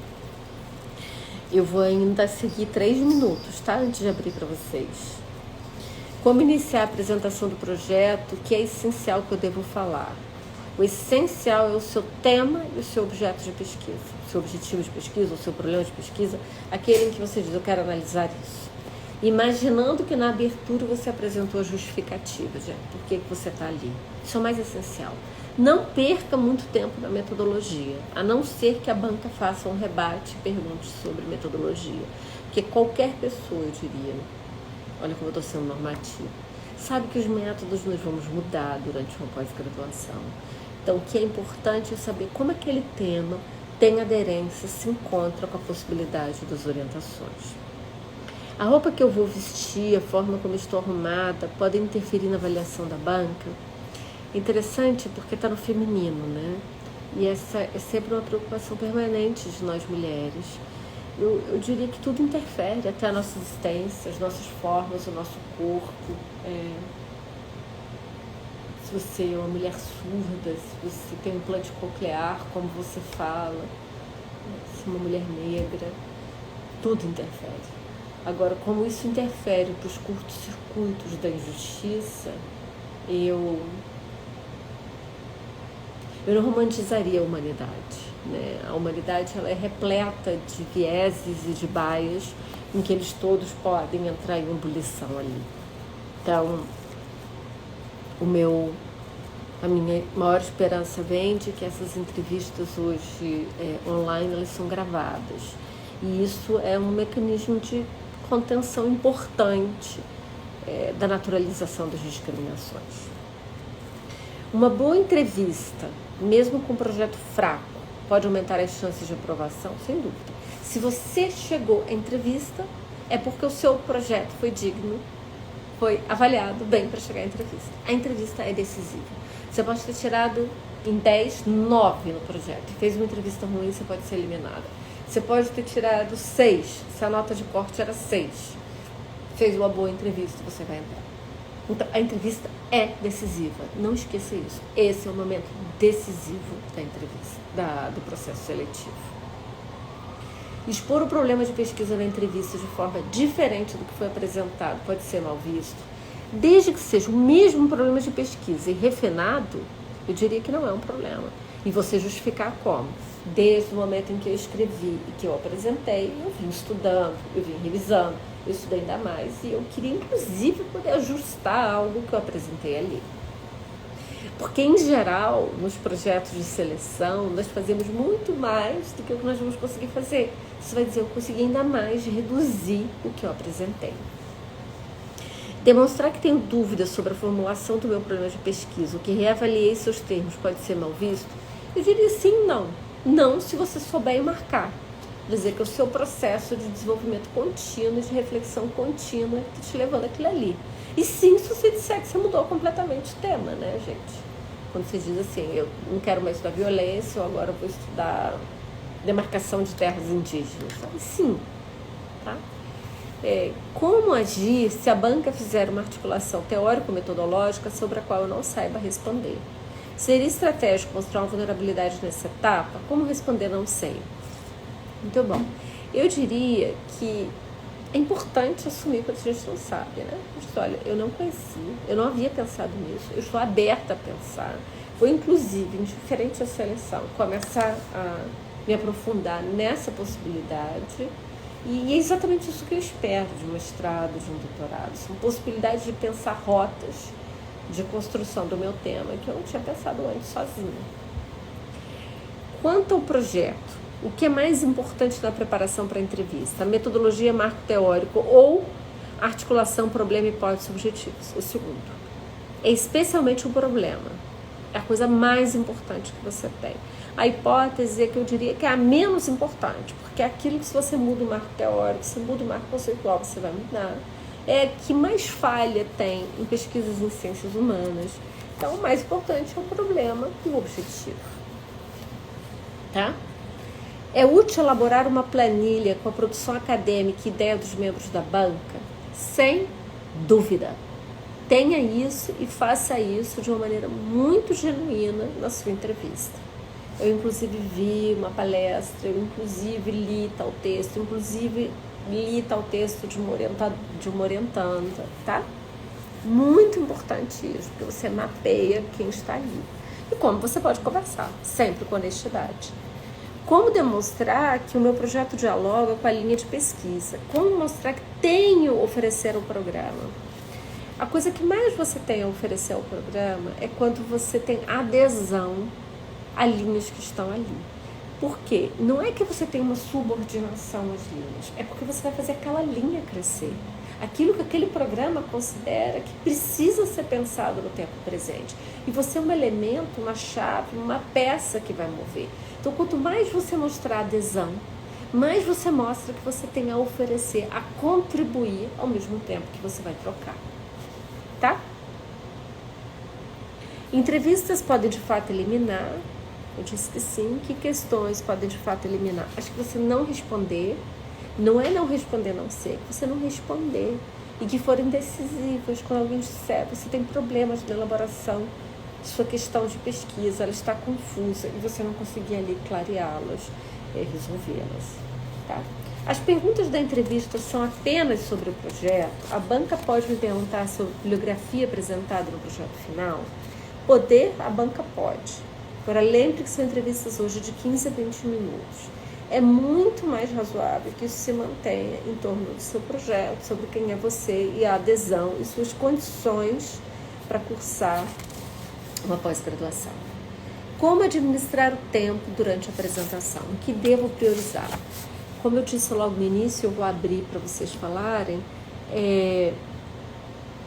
[SPEAKER 1] Eu vou ainda seguir 3 minutos, tá? Antes de abrir para vocês. Como iniciar a apresentação do projeto, o que é essencial que eu devo falar? O essencial é o seu tema e o seu objeto de pesquisa, o seu objetivo de pesquisa, o seu problema de pesquisa, aquele em que você diz, eu quero analisar isso. Imaginando que na abertura você apresentou a justificativa de por que você está ali. Isso é o mais essencial. Não perca muito tempo na metodologia, a não ser que a banca faça um rebate e pergunte sobre metodologia. Porque qualquer pessoa, eu diria, olha como eu estou sendo normativa, sabe que os métodos nós vamos mudar durante uma pós-graduação. Então, o que é importante é saber como aquele tema tem aderência, se encontra com a possibilidade das orientações. A roupa que eu vou vestir, a forma como estou arrumada, podem interferir na avaliação da banca? Interessante porque está no feminino, né? E essa é sempre uma preocupação permanente de nós mulheres. Eu diria que tudo interfere, até a nossa existência, as nossas formas, o nosso corpo. Se você é uma mulher surda, se você tem um implante coclear, como você fala, se é uma mulher negra, tudo interfere. Agora, como isso interfere para os curtos-circuitos da injustiça, eu não romantizaria a humanidade, né? A humanidade ela é repleta de vieses e de baias em que eles todos podem entrar em ebulição ali. Então, a minha maior esperança vem de que essas entrevistas hoje online elas são gravadas. E isso é um mecanismo de contenção importante da naturalização das discriminações. Uma boa entrevista, mesmo com um projeto fraco, pode aumentar as chances de aprovação? Sem dúvida. Se você chegou à entrevista, é porque o seu projeto foi digno, foi avaliado bem para chegar à entrevista. A entrevista é decisiva. Você pode ter tirado em 10, 9 no projeto. Fez uma entrevista ruim, você pode ser eliminada. Você pode ter tirado 6, se a nota de corte era 6. Fez uma boa entrevista, você vai entrar. Então, a entrevista é decisiva. Não esqueça isso. Esse é o momento decisivo da entrevista, do processo seletivo. Expor o problema de pesquisa na entrevista de forma diferente do que foi apresentado pode ser mal visto. Desde que seja o mesmo problema de pesquisa e refinado, eu diria que não é um problema. E você justificar como? Desde o momento em que eu escrevi e que eu apresentei, eu vim estudando, eu vim revisando, eu estudei ainda mais e eu queria, inclusive, poder ajustar algo que eu apresentei ali. Porque, em geral, nos projetos de seleção, nós fazemos muito mais do que o que nós vamos conseguir fazer. Isso vai dizer, eu consegui ainda mais reduzir o que eu apresentei. Demonstrar que tenho dúvidas sobre a formulação do meu problema de pesquisa, o que reavaliei seus termos pode ser mal visto? Eu diria sim e não. Não se você souber marcar. Dizer que é o seu processo de desenvolvimento contínuo, de reflexão contínua, que está te levando aquilo ali. E sim, se você disser que você mudou completamente o tema, né, gente? Quando você diz assim, eu não quero mais estudar violência, ou agora eu vou estudar demarcação de terras indígenas. Sim, tá? Como agir se a banca fizer uma articulação teórico-metodológica sobre a qual eu não saiba responder? Seria estratégico mostrar uma vulnerabilidade nessa etapa? Como responder não sei? Muito bom. Eu diria que é importante assumir quando a gente não sabe, né? Olha, eu não conheci, eu não havia pensado nisso, eu estou aberta a pensar. Vou, inclusive, indiferente à seleção, começar a me aprofundar nessa possibilidade. E é exatamente isso que eu espero de um mestrado, de um doutorado. São possibilidades de pensar rotas de construção do meu tema que eu não tinha pensado antes sozinha. Quanto ao projeto, o que é mais importante na preparação para a entrevista? A metodologia, marco teórico ou articulação, problema, hipótese, objetivos? O segundo. É especialmente o problema. É a coisa mais importante que você tem. A hipótese é que eu diria que é a menos importante, porque é aquilo que se você muda o marco teórico, se muda o marco conceitual, você vai mudar. É que mais falha tem em pesquisas em ciências humanas. Então, o mais importante é o problema e o objetivo. Tá? É útil elaborar uma planilha com a produção acadêmica e ideia dos membros da banca? Sem dúvida. Tenha isso e faça isso de uma maneira muito genuína na sua entrevista. Eu, inclusive, vi uma palestra, eu, inclusive, li tal texto, de uma orientanda, tá? Muito importante isso, porque você mapeia quem está ali. E como você pode conversar, sempre com honestidade. Como demonstrar que o meu projeto dialoga com a linha de pesquisa? Como mostrar que tenho a oferecer ao programa? A coisa que mais você tem a oferecer ao programa é quando você tem adesão a linhas que estão ali. Por quê? Não é que você tem uma subordinação às linhas, é porque você vai fazer aquela linha crescer. Aquilo que aquele programa considera que precisa ser pensado no tempo presente. E você é um elemento, uma chave, uma peça que vai mover. Então, quanto mais você mostrar adesão, mais você mostra que você tem a oferecer, a contribuir ao mesmo tempo que você vai trocar. Tá? Entrevistas podem de fato eliminar. Eu disse que sim. Que questões podem de fato eliminar? Acho que você não responder. Não é não responder, não ser, que você não responder. E que forem decisivas. Quando alguém disser, você tem problemas de elaboração de sua questão de pesquisa, ela está confusa e você não conseguir ali clareá-las e resolvê-las. Tá? As perguntas da entrevista são apenas sobre o projeto. A banca pode me perguntar sobre a bibliografia apresentada no projeto final. Poder, a banca pode. Agora, lembre que são entrevistas hoje de 15 a 20 minutos. É muito mais razoável que isso se mantenha em torno do seu projeto, sobre quem é você e a adesão e suas condições para cursar uma pós-graduação. Como administrar o tempo durante a apresentação? O que devo priorizar? Como eu disse logo no início, eu vou abrir para vocês falarem.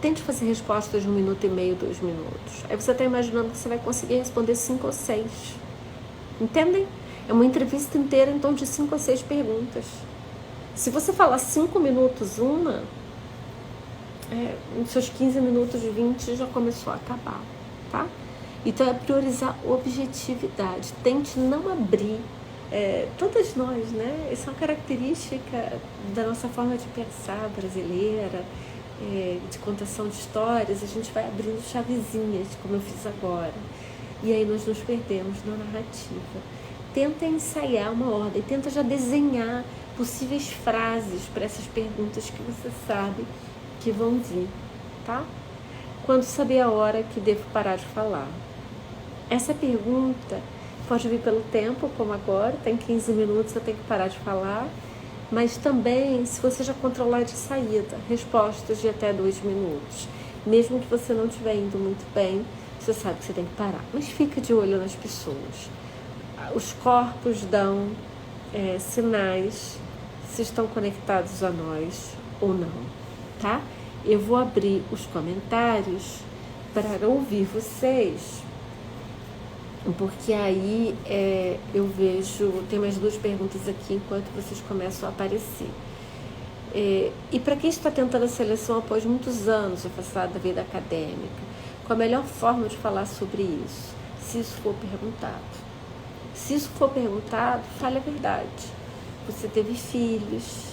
[SPEAKER 1] Tente fazer respostas de 1 minuto e meio, 2 minutos. Aí você está imaginando que você vai conseguir responder 5 ou 6. Entendem? É uma entrevista inteira em torno de 5 ou 6 perguntas. Se você falar 5 minutos uma, nos seus 15 minutos, 20 já começou a acabar, tá? Então é priorizar objetividade. Tente não abrir. Todas nós, né? Isso é uma característica da nossa forma de pensar brasileira. de contação de histórias, a gente vai abrindo chavezinhas, como eu fiz agora. E aí nós nos perdemos na narrativa. Tenta ensaiar uma ordem, tenta já desenhar possíveis frases para essas perguntas que você sabe que vão vir, tá? Quando saber a hora que devo parar de falar. Essa pergunta pode vir pelo tempo, como agora, tem 15 minutos, eu tenho que parar de falar, mas também se você já controlar de saída, respostas de até 2 minutos. Mesmo que você não estiver indo muito bem, você sabe que você tem que parar. Mas fica de olho nas pessoas. Os corpos dão sinais se estão conectados a nós ou não, tá? Eu vou abrir os comentários para ouvir vocês, porque aí eu vejo, tem mais 2 perguntas aqui enquanto vocês começam a aparecer. E para quem está tentando a seleção após muitos anos afastado da vida acadêmica, qual a melhor forma de falar sobre isso, se isso for perguntado? Se isso for perguntado, fale a verdade. Você teve filhos,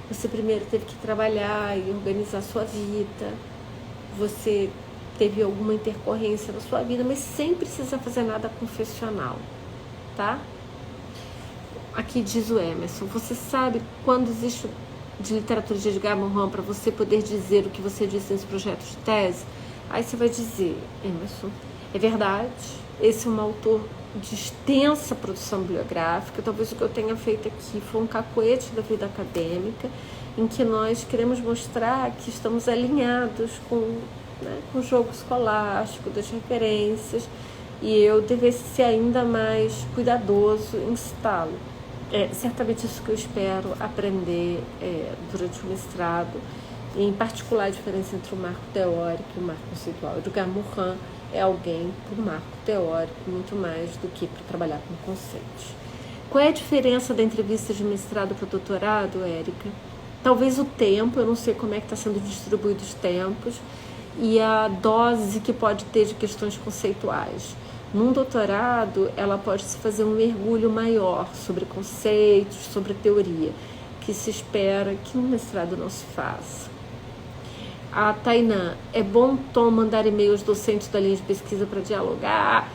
[SPEAKER 1] você primeiro teve que trabalhar e organizar a sua vida, você teve alguma intercorrência na sua vida, mas sem precisar fazer nada confessional, tá? Aqui diz o Emerson, você sabe quando existe de literatura de Edgar Morin para você poder dizer o que você disse nesse projeto de tese? Aí você vai dizer, Emerson, é verdade, esse é um autor de extensa produção bibliográfica, talvez o que eu tenha feito aqui foi um cacoete da vida acadêmica, em que nós queremos mostrar que estamos alinhados com o jogo escolástico, das referências, e eu devesse ser ainda mais cuidadoso em citá-lo. Certamente isso que eu espero aprender durante o mestrado, em particular a diferença entre o marco teórico e o marco conceitual. Edgar Morin é alguém para o marco teórico muito mais do que para trabalhar com conceitos. Qual é a diferença da entrevista de mestrado para o doutorado, Érica? Talvez o tempo, eu não sei como é que está sendo distribuído os tempos, e a dose que pode ter de questões conceituais. Num doutorado, ela pode se fazer um mergulho maior sobre conceitos, sobre teoria, que se espera que no mestrado não se faça. A Tainã, é bom tom mandar e-mail aos docentes da linha de pesquisa para dialogar?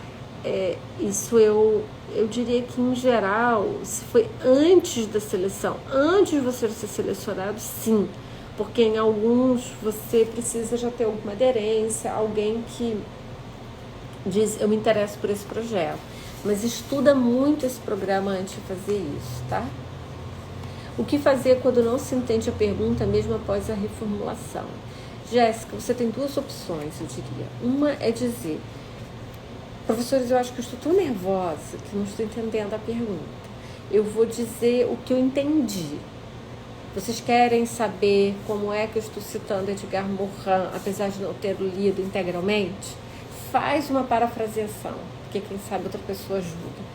[SPEAKER 1] Isso eu diria que, em geral, se foi antes da seleção, antes de você ser selecionado, sim, porque em alguns você precisa já ter alguma aderência, alguém que diz, eu me interesso por esse projeto, mas estuda muito esse programa antes de fazer isso, tá? O que fazer quando não se entende a pergunta mesmo após a reformulação? Jéssica, você tem 2 opções, eu diria. Uma é dizer, professores, eu acho que eu estou tão nervosa que não estou entendendo a pergunta. Eu vou dizer o que eu entendi. Vocês querem saber como é que eu estou citando Edgar Morin, apesar de não ter lido integralmente? Faz uma parafraseação, porque quem sabe outra pessoa ajuda.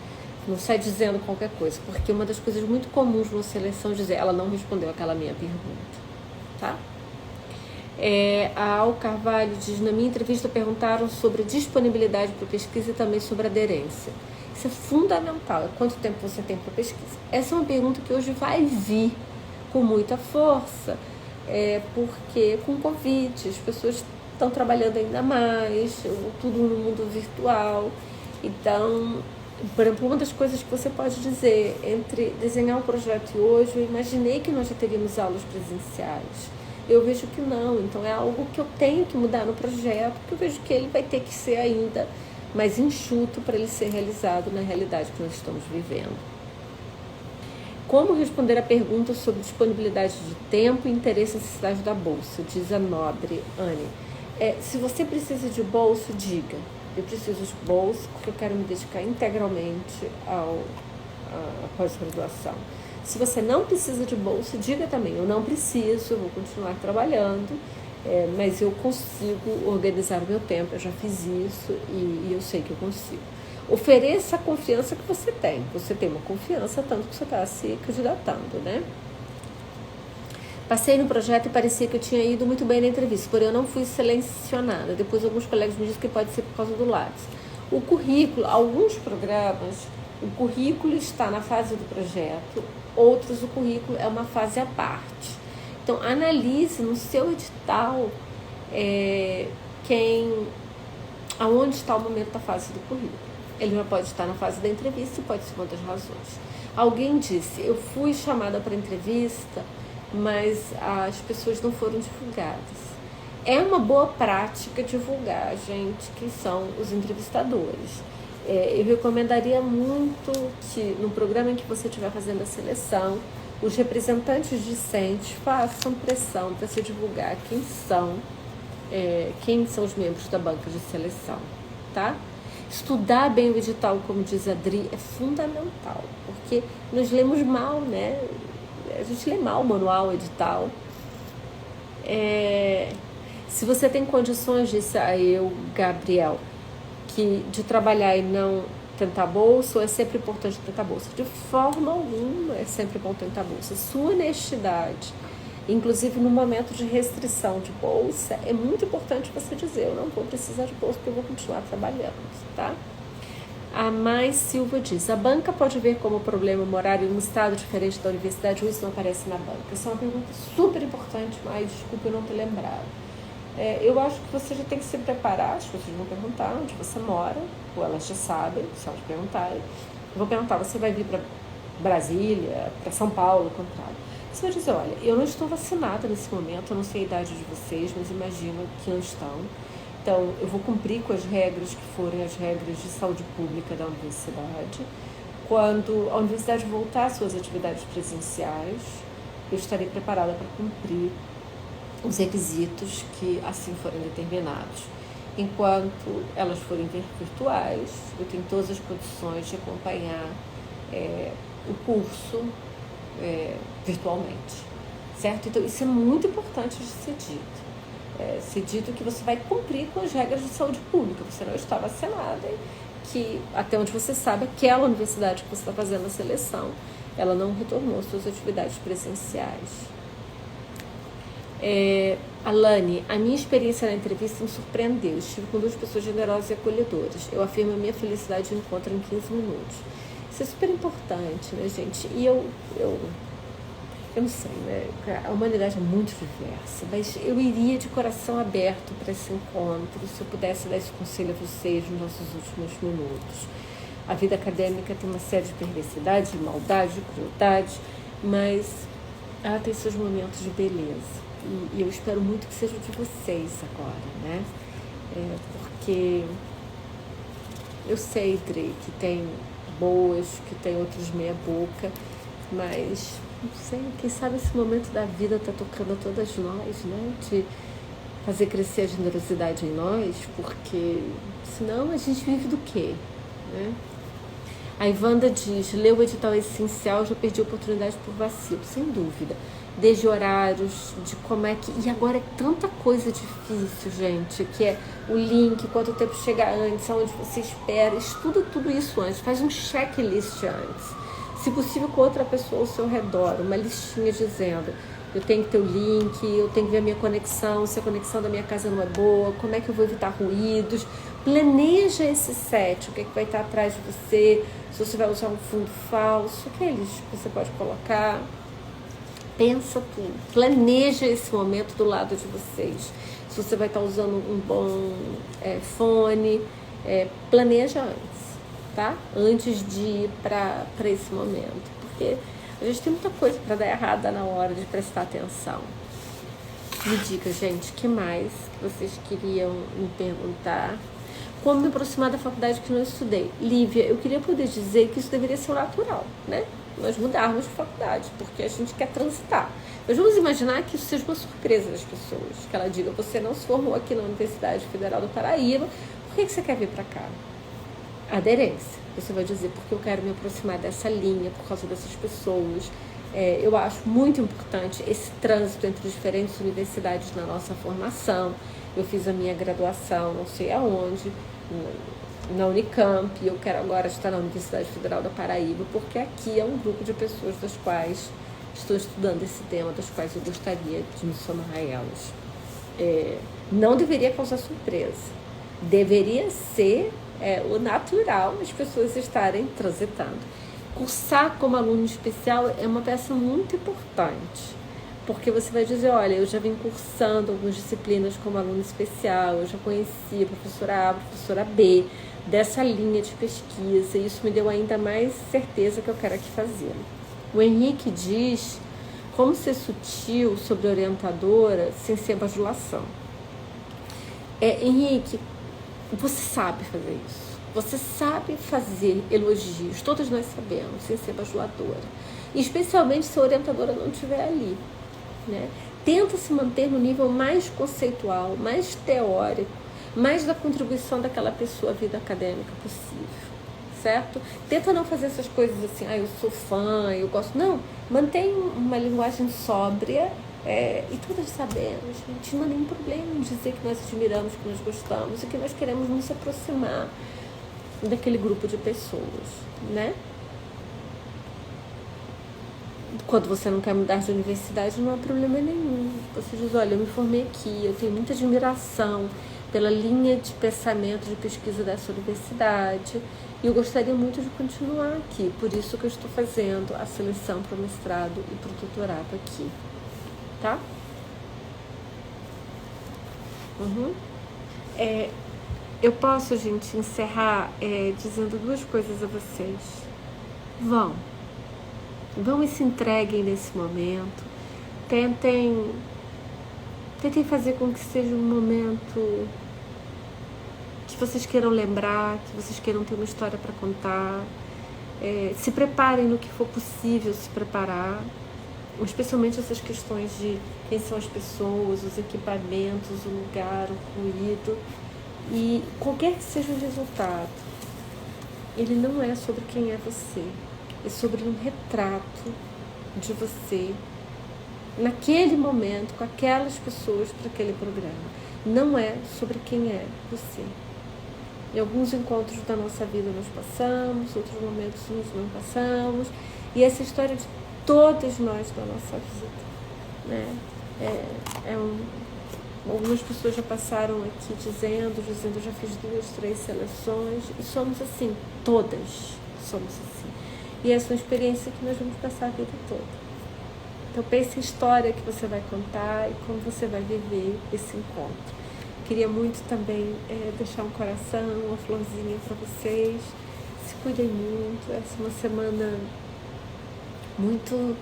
[SPEAKER 1] Não sai dizendo qualquer coisa, porque uma das coisas muito comuns na seleção é dizer, ela não respondeu aquela minha pergunta, tá? A Al Carvalho diz, na minha entrevista perguntaram sobre disponibilidade para pesquisa e também sobre aderência. Isso é fundamental, quanto tempo você tem para pesquisa? Essa é uma pergunta que hoje vai vir com muita força, porque com o Covid as pessoas estão trabalhando ainda mais, tudo no mundo virtual. Então, por exemplo, uma das coisas que você pode dizer, entre desenhar um projeto e hoje, eu imaginei que nós já teríamos aulas presenciais. Eu vejo que não, então é algo que eu tenho que mudar no projeto, porque eu vejo que ele vai ter que ser ainda mais enxuto para ele ser realizado na realidade que nós estamos vivendo. Como responder a pergunta sobre disponibilidade de tempo e interesse e necessidade da bolsa? Diz a nobre Anne. Se você precisa de bolsa, diga. Eu preciso de bolsa porque eu quero me dedicar integralmente à pós-graduação. Se você não precisa de bolsa, diga também, eu não preciso, eu vou continuar trabalhando, mas eu consigo organizar o meu tempo, eu já fiz isso e eu sei que eu consigo. Ofereça a confiança que você tem uma confiança, tanto que você está se candidatando, né? Passei no projeto e parecia que eu tinha ido muito bem na entrevista, porém eu não fui selecionada. Depois alguns colegas me disseram que pode ser por causa do Lattes. O currículo, alguns programas, o currículo está na fase do projeto, outros o currículo é uma fase à parte. Então, analise no seu edital aonde está o momento da fase do currículo. Ele já pode estar na fase da entrevista e pode ser uma das razões. Alguém disse, eu fui chamada para entrevista, mas as pessoas não foram divulgadas. É uma boa prática divulgar, gente, quem são os entrevistadores. Eu recomendaria muito que, no programa em que você estiver fazendo a seleção, os representantes discentes façam pressão para se divulgar quem são os membros da banca de seleção, tá? Estudar bem o edital, como diz a Adri, é fundamental, porque nós lemos mal, né? A gente lê mal o manual, o edital. Se você tem condições, disse a eu, Gabriel, de trabalhar e não tentar bolsa, ou é sempre importante tentar bolsa? De forma alguma é sempre bom tentar bolsa. Sua honestidade, inclusive no momento de restrição de bolsa, é muito importante você dizer, eu não vou precisar de bolsa porque eu vou continuar trabalhando, tá? A Mais Silva diz, a banca pode ver como problema morar em um estado diferente da universidade ou isso não aparece na banca? Essa é uma pergunta super importante, mas desculpa eu não ter lembrado. Eu acho que você já tem que se preparar, as pessoas vão perguntar onde você mora, ou elas já sabem, se elas perguntarem. Eu vou perguntar, você vai vir para Brasília, para São Paulo, ao contrário. Você vai dizer, olha, eu não estou vacinada nesse momento, eu não sei a idade de vocês, mas imagino que não estão. Então, eu vou cumprir com as regras que forem as regras de saúde pública da universidade. Quando a universidade voltar às suas atividades presenciais, eu estarei preparada para cumprir os requisitos que assim forem determinados. Enquanto elas forem virtuais, eu tenho todas as condições de acompanhar o curso virtualmente, certo? Então, isso é muito importante de ser dito. Ser dito que você vai cumprir com as regras de saúde pública, você não está vacinada, que até onde você sabe, aquela universidade que você está fazendo a seleção, ela não retornou às suas atividades presenciais. Alane, a minha experiência na entrevista me surpreendeu. Estive com 2 pessoas generosas e acolhedoras. Eu afirmo a minha felicidade de encontro em 15 minutos. Isso é super importante, né, gente? E eu não sei, né? A humanidade é muito diversa, mas eu iria de coração aberto para esse encontro, se eu pudesse dar esse conselho a vocês nos nossos últimos minutos. A vida acadêmica tem uma série de perversidades, de maldade, de crueldade, mas ela tem seus momentos de beleza. E eu espero muito que seja de vocês agora, né? Porque eu sei, Dri, que tem boas, que tem outros meia boca, mas não sei, quem sabe esse momento da vida está tocando a todas nós, né? De fazer crescer a generosidade em nós, porque senão a gente vive do quê, né? A Ivanda diz, ler o edital é essencial, já perdi a oportunidade por vacilo, sem dúvida. Desde horários, de como é que... E agora é tanta coisa difícil, gente, que é o link, quanto tempo chega antes, aonde você espera, estuda tudo isso antes, faz um checklist antes. Se possível com outra pessoa ao seu redor, uma listinha dizendo, eu tenho que ter o link, eu tenho que ver a minha conexão, se a conexão da minha casa não é boa, como é que eu vou evitar ruídos. Planeja esse set, o que é que vai estar atrás de você, se você vai usar um fundo falso, aqueles que você pode colocar. Pensa tudo, planeja esse momento do lado de vocês. Se você vai estar usando um bom fone, planeja antes, tá? Antes de ir para esse momento, porque a gente tem muita coisa para dar errada na hora de prestar atenção. Me diga, gente, o que mais que vocês queriam me perguntar? Como me aproximar da faculdade que não estudei? Lívia, eu queria poder dizer que isso deveria ser natural, né? Nós mudarmos de faculdade, porque a gente quer transitar. Mas vamos imaginar que isso seja uma surpresa das pessoas, que ela diga, você não se formou aqui na Universidade Federal do Paraíba, por que você quer vir para cá? Aderência. Você vai dizer, porque eu quero me aproximar dessa linha, por causa dessas pessoas. Eu acho muito importante esse trânsito entre diferentes universidades na nossa formação. Eu fiz a minha graduação, não sei aonde, na Unicamp, e eu quero agora estar na Universidade Federal da Paraíba, porque aqui é um grupo de pessoas das quais estou estudando esse tema, das quais eu gostaria de me somar a elas. Não deveria causar surpresa, deveria ser o natural as pessoas estarem transitando. Cursar como aluno especial é uma peça muito importante, Porque você vai dizer, olha, eu já vim cursando algumas disciplinas como aluno especial, eu já conheci a professora A, a professora B, dessa linha de pesquisa, e isso me deu ainda mais certeza que eu quero aqui fazê-lo. O Henrique diz como ser sutil sobre orientadora sem ser bajulação. Henrique, você sabe fazer isso. Você sabe fazer elogios, todos nós sabemos, sem ser bajuladora. E especialmente se a orientadora não estiver ali. Né? Tenta se manter no nível mais conceitual, mais teórico, mais da contribuição daquela pessoa à vida acadêmica possível, certo? Tenta não fazer essas coisas assim, eu sou fã, eu gosto. Não, mantém uma linguagem sóbria, e todas sabemos, gente, não há nenhum problema em dizer que nós admiramos, que nós gostamos e que nós queremos nos aproximar daquele grupo de pessoas, né? Quando você não quer mudar de universidade, não há problema nenhum. Você diz, olha, eu me formei aqui, eu tenho muita admiração pela linha de pensamento, de pesquisa dessa universidade, e eu gostaria muito de continuar aqui, por isso que eu estou fazendo a seleção para o mestrado e para o doutorado aqui, tá? Eu posso, gente, encerrar dizendo duas coisas a vocês. Vão e se entreguem nesse momento. Tentem fazer com que seja um momento que vocês queiram lembrar, que vocês queiram ter uma história para contar. Se preparem no que for possível se preparar, especialmente essas questões de quem são as pessoas, os equipamentos, o lugar, o ruído. E qualquer que seja o resultado, ele não é sobre quem é você. É sobre um retrato de você naquele momento, com aquelas pessoas para aquele programa. Não é sobre quem é você. Em alguns encontros da nossa vida nós passamos, outros momentos nós não passamos, e essa história de todas nós da nossa vida, né? Algumas pessoas já passaram aqui dizendo, já fiz 2, 3 seleções, e somos assim, todas somos assim. E essa é uma experiência que nós vamos passar a vida toda. Então pense a história que você vai contar e como você vai viver esse encontro. Queria muito também deixar um coração, uma florzinha para vocês. Se cuidem muito. Essa é uma semana muito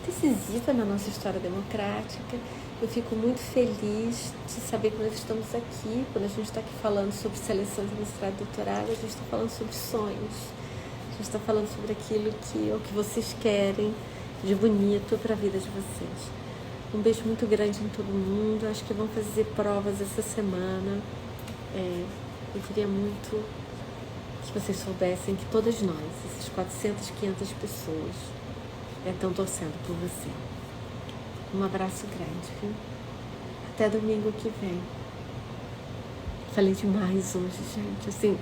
[SPEAKER 1] decisiva na nossa história democrática. Eu fico muito feliz de saber que nós estamos aqui. Quando a gente está aqui falando sobre seleção de mestrado e doutorado, a gente está falando sobre sonhos. A gente está falando sobre aquilo que vocês querem de bonito para a vida de vocês. Um beijo muito grande em todo mundo. Acho que vão fazer provas essa semana. Eu queria muito que vocês soubessem que todas nós, essas 400, 500 pessoas, estão torcendo por você. Um abraço grande, viu? Até domingo que vem. Falei demais hoje, gente. Assim,